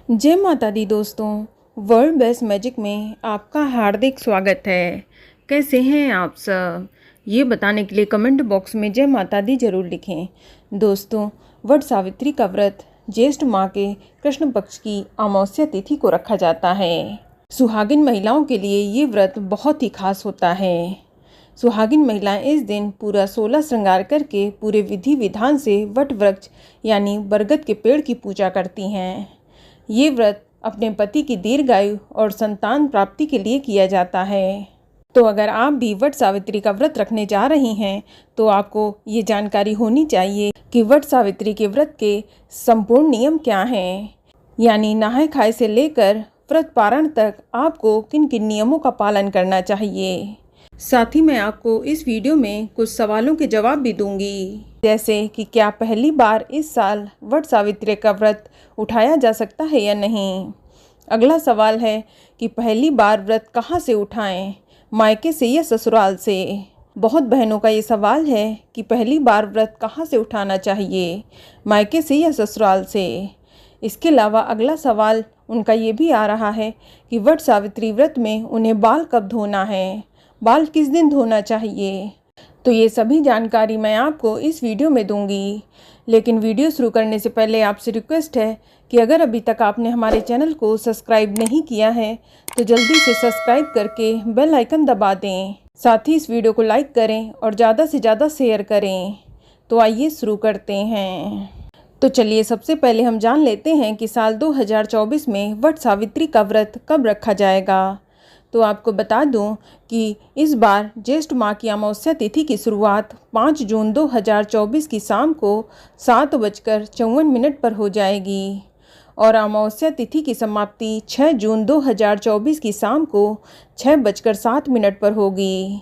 जय माता दी दोस्तों। वर्ल्ड बेस्ट मैजिक में आपका हार्दिक स्वागत है। कैसे हैं आप सब? ये बताने के लिए कमेंट बॉक्स में जय माता दी जरूर लिखें। दोस्तों, वट सावित्री का व्रत ज्येष्ठ माह के कृष्ण पक्ष की अमावस्या तिथि को रखा जाता है। सुहागिन महिलाओं के लिए ये व्रत बहुत ही खास होता है। सुहागिन महिलाएं इस दिन पूरा 16 श्रृंगार करके पूरे विधि विधान से वट वृक्ष यानी बरगद के पेड़ की पूजा करती हैं। ये व्रत अपने पति की दीर्घायु और संतान प्राप्ति के लिए किया जाता है। तो अगर आप भी वट सावित्री का व्रत रखने जा रही हैं तो आपको ये जानकारी होनी चाहिए कि वट सावित्री के व्रत के संपूर्ण नियम क्या हैं, यानी नहाय खाए से लेकर व्रत पारण तक आपको किन किन नियमों का पालन करना चाहिए। साथ ही मैं आपको इस वीडियो में कुछ सवालों के जवाब भी दूंगी, जैसे कि क्या पहली बार इस साल वट सावित्री का व्रत उठाया जा सकता है या नहीं। अगला सवाल है कि पहली बार व्रत कहाँ से उठाएं, मायके से या ससुराल से। बहुत बहनों का ये सवाल है कि पहली बार व्रत कहाँ से उठाना चाहिए, मायके से या ससुराल से। इसके अलावा अगला सवाल उनका ये भी आ रहा है कि वट सावित्री व्रत में उन्हें बाल कब धोना है, बाल किस दिन धोना चाहिए। तो ये सभी जानकारी मैं आपको इस वीडियो में दूंगी। लेकिन वीडियो शुरू करने से पहले आपसे रिक्वेस्ट है कि अगर अभी तक आपने हमारे चैनल को सब्सक्राइब नहीं किया है तो जल्दी से सब्सक्राइब करके बेल आइकन दबा दें। साथ ही इस वीडियो को लाइक करें और ज़्यादा से ज़्यादा शेयर करें। तो आइए शुरू करते हैं। तो चलिए सबसे पहले हम जान लेते हैं कि साल 2024 में वट सावित्री का व्रत कब रखा जाएगा। तो आपको बता दूं कि इस बार ज्येष्ठ माह की अमावस्या तिथि की शुरुआत 5 जून 2024 की शाम को 7:54 पर हो जाएगी और अमावस्या तिथि की समाप्ति 6 जून 2024 की शाम को 6:07 पर होगी।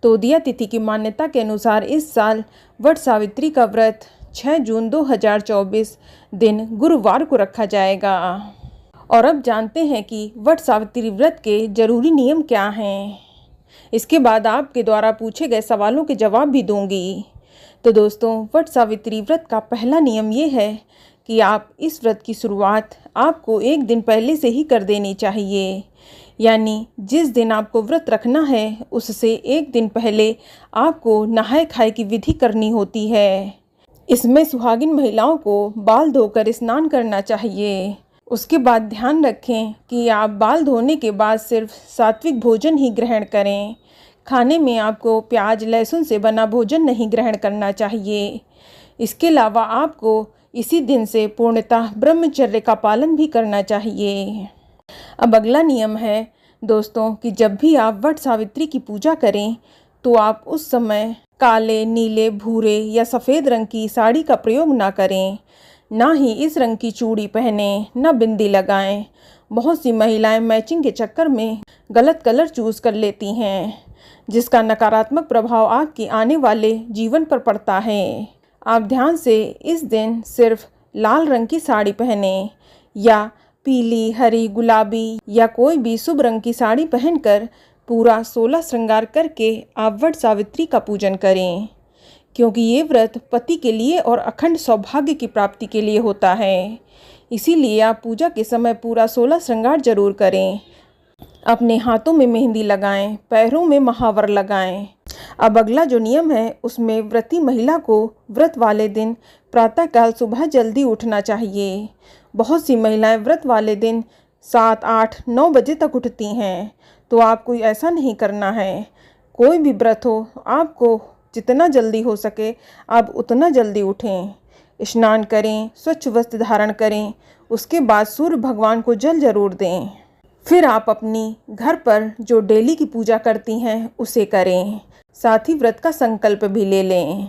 तो उदया तिथि की मान्यता के अनुसार इस साल वट सावित्री का व्रत 6 जून 2024 दिन गुरुवार को रखा जाएगा। और अब जानते हैं कि वट सावित्री व्रत के जरूरी नियम क्या हैं। इसके बाद आपके द्वारा पूछे गए सवालों के जवाब भी दूंगी। तो दोस्तों, वट सावित्री व्रत का पहला नियम ये है कि आप इस व्रत की शुरुआत आपको एक दिन पहले से ही कर देनी चाहिए, यानी जिस दिन आपको व्रत रखना है उससे एक दिन पहले आपको नहाय खाए की विधि करनी होती है। इसमें सुहागिन महिलाओं को बाल धोकर स्नान करना चाहिए। उसके बाद ध्यान रखें कि आप बाल धोने के बाद सिर्फ सात्विक भोजन ही ग्रहण करें। खाने में आपको प्याज लहसुन से बना भोजन नहीं ग्रहण करना चाहिए। इसके अलावा आपको इसी दिन से पूर्णतः ब्रह्मचर्य का पालन भी करना चाहिए। अब अगला नियम है दोस्तों कि जब भी आप वट सावित्री की पूजा करें तो आप उस समय काले, नीले, भूरे या सफ़ेद रंग की साड़ी का प्रयोग ना करें, ना ही इस रंग की चूड़ी पहने, ना बिंदी लगाएं। बहुत सी महिलाएं मैचिंग के चक्कर में गलत कलर चूज़ कर लेती हैं, जिसका नकारात्मक प्रभाव आपके आने वाले जीवन पर पड़ता है। आप ध्यान से इस दिन सिर्फ लाल रंग की साड़ी पहने या पीली, हरी, गुलाबी या कोई भी शुभ रंग की साड़ी पहनकर पूरा 16 श्रृंगार करके आप वट सावित्री का पूजन करें, क्योंकि ये व्रत पति के लिए और अखंड सौभाग्य की प्राप्ति के लिए होता है। इसीलिए आप पूजा के समय पूरा 16 श्रृंगार जरूर करें। अपने हाथों में मेहंदी लगाएं, पैरों में महावर लगाएं। अब अगला जो नियम है उसमें व्रती महिला को व्रत वाले दिन प्रातःकाल सुबह जल्दी उठना चाहिए। बहुत सी महिलाएं व्रत वाले दिन 7, 8, 9 बजे तक उठती हैं, तो आपको ऐसा नहीं करना है। कोई भी व्रत हो, आपको जितना जल्दी हो सके आप उतना जल्दी उठें, स्नान करें, स्वच्छ वस्त्र धारण करें। उसके बाद सूर्य भगवान को जल जरूर दें। फिर आप अपनी घर पर जो डेली की पूजा करती हैं उसे करें। साथ ही व्रत का संकल्प भी ले लें,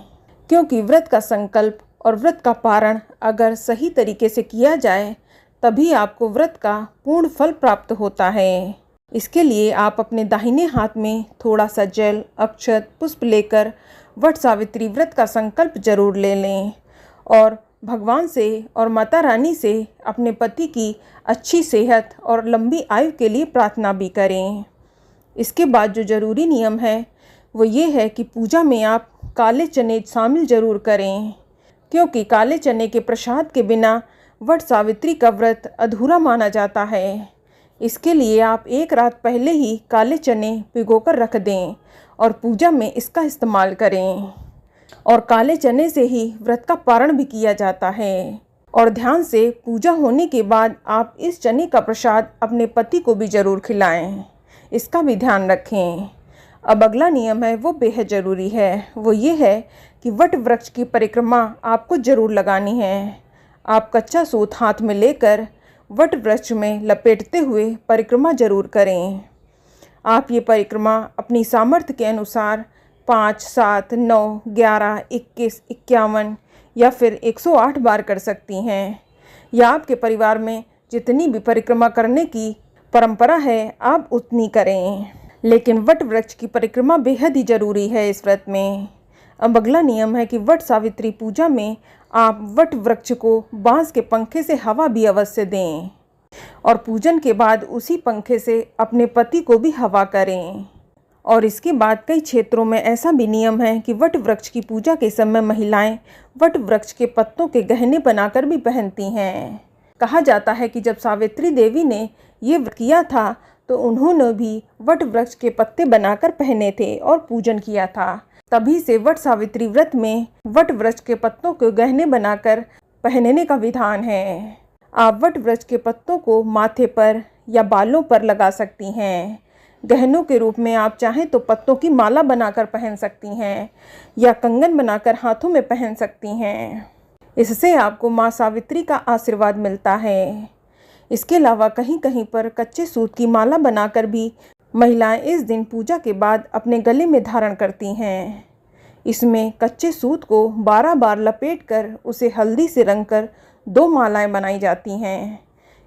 क्योंकि व्रत का संकल्प और व्रत का पारण अगर सही तरीके से किया जाए तभी आपको व्रत का पूर्ण फल प्राप्त होता है। इसके लिए आप अपने दाहिने हाथ में थोड़ा सा जल, अक्षत, पुष्प लेकर वट सावित्री व्रत का संकल्प जरूर ले लें और भगवान से और माता रानी से अपने पति की अच्छी सेहत और लंबी आयु के लिए प्रार्थना भी करें। इसके बाद जो ज़रूरी नियम है वो ये है कि पूजा में आप काले चने शामिल ज़रूर करें, क्योंकि काले चने के प्रसाद के बिना वट सावित्री का व्रत अधूरा माना जाता है। इसके लिए आप एक रात पहले ही काले चने भिगोकर रख दें और पूजा में इसका इस्तेमाल करें। और काले चने से ही व्रत का पारण भी किया जाता है। और ध्यान से पूजा होने के बाद आप इस चने का प्रसाद अपने पति को भी ज़रूर खिलाएं। इसका भी ध्यान रखें। अब अगला नियम है, वो बेहद ज़रूरी है। वो ये है कि वट वृक्ष की परिक्रमा आपको ज़रूर लगानी है। आप कच्चा सूत हाथ में लेकर वट वृक्ष में लपेटते हुए परिक्रमा जरूर करें। आप ये परिक्रमा अपनी सामर्थ्य के अनुसार 5, 7, 9, 11, 21, 51 या फिर 108 बार कर सकती हैं। या आपके परिवार में जितनी भी परिक्रमा करने की परंपरा है आप उतनी करें, लेकिन वट वृक्ष की परिक्रमा बेहद ही ज़रूरी है इस व्रत में। अब अगला नियम है कि वट सावित्री पूजा में आप वट वृक्ष को बांस के पंखे से हवा भी अवश्य दें और पूजन के बाद उसी पंखे से अपने पति को भी हवा करें। और इसके बाद कई क्षेत्रों में ऐसा भी नियम है कि वट वृक्ष की पूजा के समय महिलाएं वट वृक्ष के पत्तों के गहने बनाकर भी पहनती हैं। कहा जाता है कि जब सावित्री देवी ने ये व्रत किया था तो उन्होंने भी वट वृक्ष के पत्ते बनाकर पहने थे और पूजन किया था। तभी से वट सावित्री व्रत में वट वृक्ष के पत्तों को गहने बनाकर पहनने का विधान है। आप वट वृक्ष के पत्तों को माथे पर या बालों पर लगा सकती हैं। गहनों के रूप में आप चाहें तो पत्तों की माला बनाकर पहन सकती हैं या कंगन बनाकर हाथों में पहन सकती हैं। इससे आपको माँ सावित्री का आशीर्वाद मिलता है। इसके अलावा कहीं कहीं पर कच्चे सूत की माला बनाकर भी महिलाएं इस दिन पूजा के बाद अपने गले में धारण करती हैं। इसमें कच्चे सूत को 12 बार लपेटकर उसे हल्दी से रंगकर 2 मालाएं बनाई जाती हैं।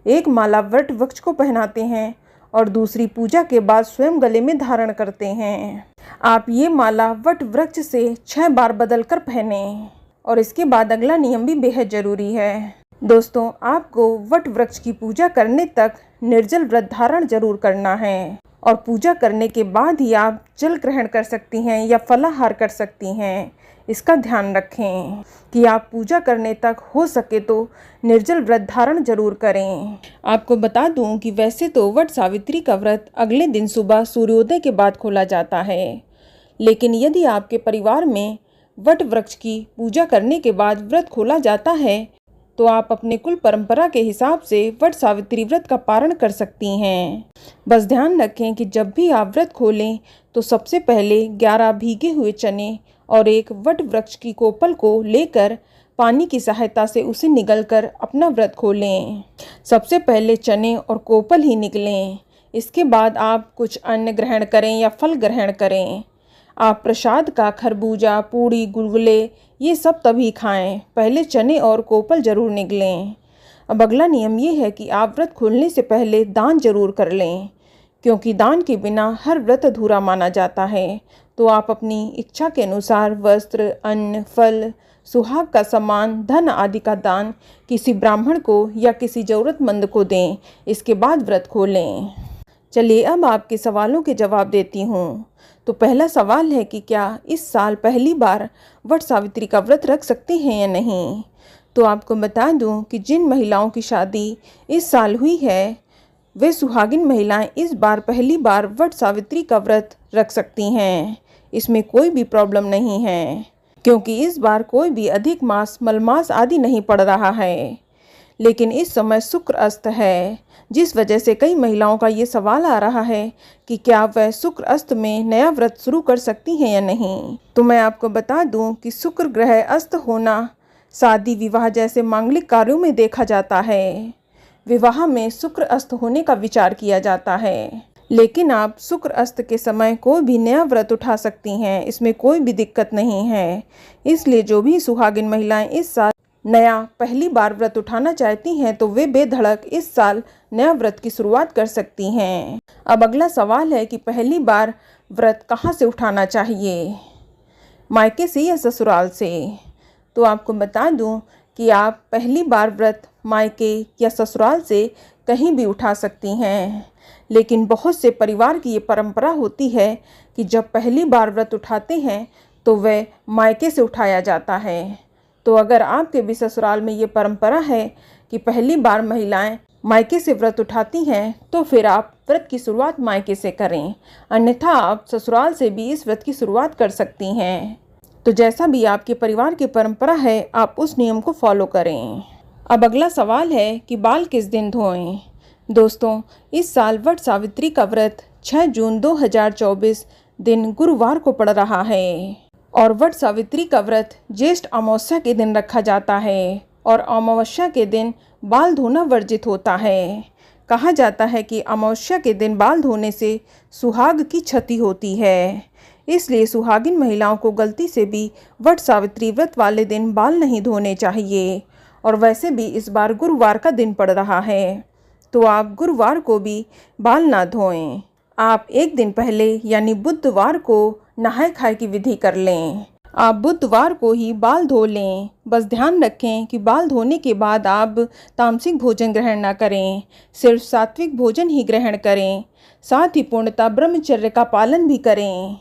एक माला वट वृक्ष को पहनाते हैं और दूसरी पूजा के बाद स्वयं गले में धारण करते हैं। आप ये माला वट वृक्ष से 6 बार बदल कर पहनें। और इसके बाद अगला नियम भी बेहद ज़रूरी है। दोस्तों, आपको वट वृक्ष की पूजा करने तक निर्जल व्रत धारण जरूर करना है और पूजा करने के बाद ही आप जल ग्रहण कर सकती हैं या फलाहार कर सकती हैं। इसका ध्यान रखें कि आप पूजा करने तक हो सके तो निर्जल व्रत धारण जरूर करें। आपको बता दूं कि वैसे तो वट सावित्री का व्रत अगले दिन सुबह सूर्योदय के बाद खोला जाता है, लेकिन यदि आपके परिवार में वट वृक्ष की पूजा करने के बाद व्रत खोला जाता है तो आप अपने कुल परंपरा के हिसाब से वट सावित्री व्रत का पारण कर सकती हैं। बस ध्यान रखें कि जब भी आप व्रत खोलें तो सबसे पहले 11 भीगे हुए चने और एक वट वृक्ष की कोपल को लेकर पानी की सहायता से उसे निगलकर अपना व्रत खोलें। सबसे पहले चने और कोपल ही निकलें। इसके बाद आप कुछ अन्न ग्रहण करें या फल ग्रहण करें। आप प्रसाद का खरबूजा, पूड़ी, गुलगुले ये सब तभी खाएं। पहले चने और कोपल जरूर निगलें। अब अगला नियम ये है कि आप व्रत खोलने से पहले दान जरूर कर लें, क्योंकि दान के बिना हर व्रत अधूरा माना जाता है। तो आप अपनी इच्छा के अनुसार वस्त्र, अन्न, फल, सुहाग का सामान, धन आदि का दान किसी ब्राह्मण को या किसी ज़रूरतमंद को दें। इसके बाद व्रत खोलें। चलिए अब आपके सवालों के जवाब देती हूँ। तो पहला सवाल है कि क्या इस साल पहली बार वट सावित्री का व्रत रख सकते हैं या नहीं। तो आपको बता दूं कि जिन महिलाओं की शादी इस साल हुई है वे सुहागिन महिलाएं इस बार पहली बार वट सावित्री का व्रत रख सकती हैं। इसमें कोई भी प्रॉब्लम नहीं है, क्योंकि इस बार कोई भी अधिक मास, मलमास आदि नहीं पड़ रहा है। लेकिन इस समय शुक्र अस्त है, जिस वजह से कई महिलाओं का ये सवाल आ रहा है कि क्या वह शुक्र अस्त में नया व्रत शुरू कर सकती हैं या नहीं। तो मैं आपको बता दूं कि शुक्र ग्रह अस्त होना शादी, विवाह जैसे मांगलिक कार्यों में देखा जाता है। विवाह में शुक्र अस्त होने का विचार किया जाता है, लेकिन आप शुक्र अस्त के समय कोई भी नया व्रत उठा सकती हैं। इसमें कोई भी दिक्कत नहीं है। इसलिए जो भी सुहागिन महिलाएं इस साल नया पहली बार व्रत उठाना चाहती हैं तो वे बेधड़क इस साल नया व्रत की शुरुआत कर सकती हैं। अब अगला सवाल है कि पहली बार व्रत कहाँ से उठाना चाहिए, मायके से या ससुराल से। तो आपको बता दूं कि आप पहली बार व्रत मायके या ससुराल से कहीं भी उठा सकती हैं, लेकिन बहुत से परिवार की ये परंपरा होती है कि जब पहली बार व्रत उठाते हैं तो वह मायके से उठाया जाता है। तो अगर आपके भी ससुराल में ये परंपरा है कि पहली बार महिलाएं मायके से व्रत उठाती हैं तो फिर आप व्रत की शुरुआत मायके से करें, अन्यथा आप ससुराल से भी इस व्रत की शुरुआत कर सकती हैं। तो जैसा भी आपके परिवार की परंपरा है आप उस नियम को फॉलो करें। अब अगला सवाल है कि बाल किस दिन धोएं। दोस्तों, इस साल वट सावित्री का व्रत 6 जून 2024 दिन गुरुवार को पड़ रहा है और वट सावित्री का व्रत ज्येष्ठ अमावस्या के दिन रखा जाता है और अमावस्या के दिन बाल धोना वर्जित होता है। कहा जाता है कि अमावस्या के दिन बाल धोने से सुहाग की क्षति होती है, इसलिए सुहागिन महिलाओं को गलती से भी वट सावित्री व्रत वाले दिन बाल नहीं धोने चाहिए। और वैसे भी इस बार गुरुवार का दिन पड़ रहा है तो आप गुरुवार को भी बाल ना धोएं। आप एक दिन पहले यानी बुधवार को नहाय खाए की विधि कर लें। आप बुधवार को ही बाल धो लें। बस ध्यान रखें कि बाल धोने के बाद आप तामसिक भोजन ग्रहण ना करें, सिर्फ सात्विक भोजन ही ग्रहण करें। साथ ही पूर्णतः ब्रह्मचर्य का पालन भी करें।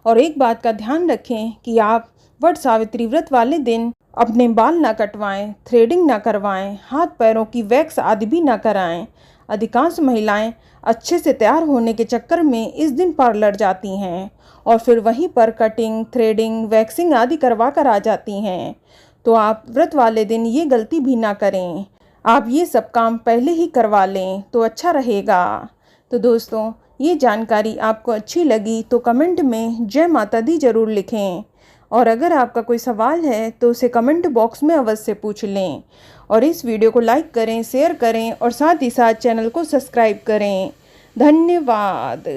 और एक बात का ध्यान रखें कि आप वट सावित्री व्रत वाले दिन अपने बाल ना कटवाएं, थ्रेडिंग ना करवाएं, हाथ पैरों की वैक्स आदि भी ना कराएं। अधिकांश महिलाएं अच्छे से तैयार होने के चक्कर में इस दिन पार्लर जाती हैं और फिर वहीं पर कटिंग, थ्रेडिंग, वैक्सिंग आदि करवा कर आ जाती हैं। तो आप व्रत वाले दिन ये गलती भी ना करें। आप ये सब काम पहले ही करवा लें तो अच्छा रहेगा। तो दोस्तों, ये जानकारी आपको अच्छी लगी तो कमेंट में जय माता दी जरूर लिखें और अगर आपका कोई सवाल है तो उसे कमेंट बॉक्स में अवश्य पूछ लें और इस वीडियो को लाइक करें, शेयर करें और साथ ही साथ चैनल को सब्सक्राइब करें। धन्यवाद।